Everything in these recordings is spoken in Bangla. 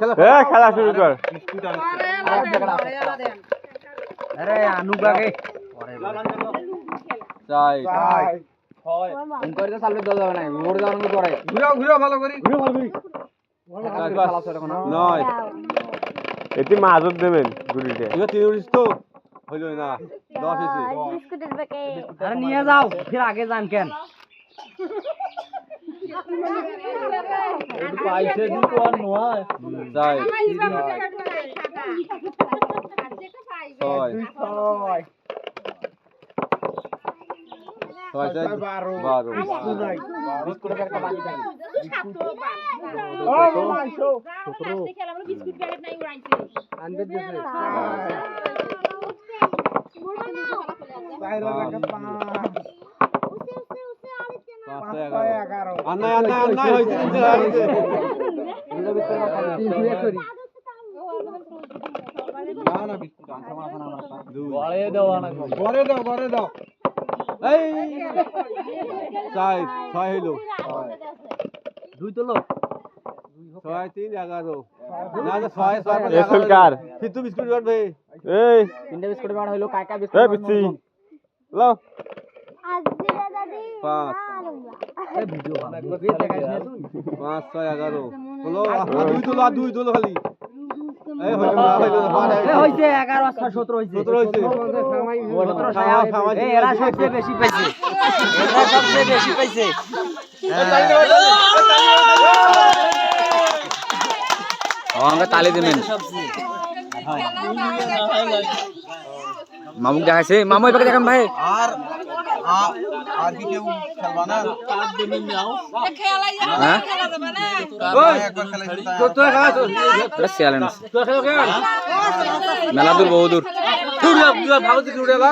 চলো খেলা শুরু কর এটি মাজত দেবেন গুড়িটা তো হইল না 10 হইছে বিস্কুটের প্যাকেট আরে নিয়ে যাও ফির আগে যান কেন পাইছে দি তো আর নয় যাই দুই তো লোক 6 3 11 না 6 6 কিন্তু বিস্কুট বাড়বে এই তিনটা বিস্কুট বাড় হইলো কাকা বিস্কুট এই বিচি লো আজিরা দাদি 5 এই ভিডিও বানাবো এই দেখাইছ না তুই 5 6 11 বলো দুই তো খালি এই হইছে 11 17 হইছে 17 হইছে 17 এই এরা সবচেয়ে বেশি পাইছে আমাকে তালি দিবেন মামুক দেখাইছে মামু এবারে দেখান ভাই আর কি কেউ খেলবা না কাট দিবেন যাও খেলা যাবে না ওই একবার খেলাইছ তো খেলা তো এটা চ্যালেঞ্জ তো খেলো কেন মেলা দূর বহু দূর দূর ভাবতে দূরে বা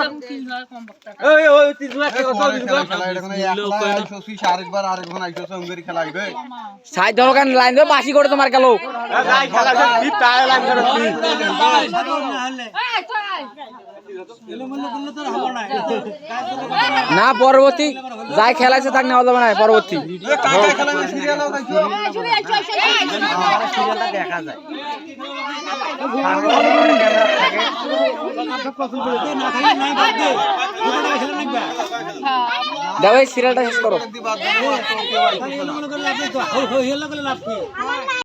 এই ওই তিন জনা খেলা চল দিবা এটা কোন একলা আইছছি আরেকবার আরেকজন আইছছে উঙ্গরি খেলাইবে সাইড ধরো কেন লাইন ধরে বাসি করে তোমার গেল যাই খেলাছে কি তাই লাইন ধরে না পরবর্তী যাই খেলাইছে থাক নেওয়া যাবে না পরবর্তী দেখা যায় সিরিয়ালটা শেষ করো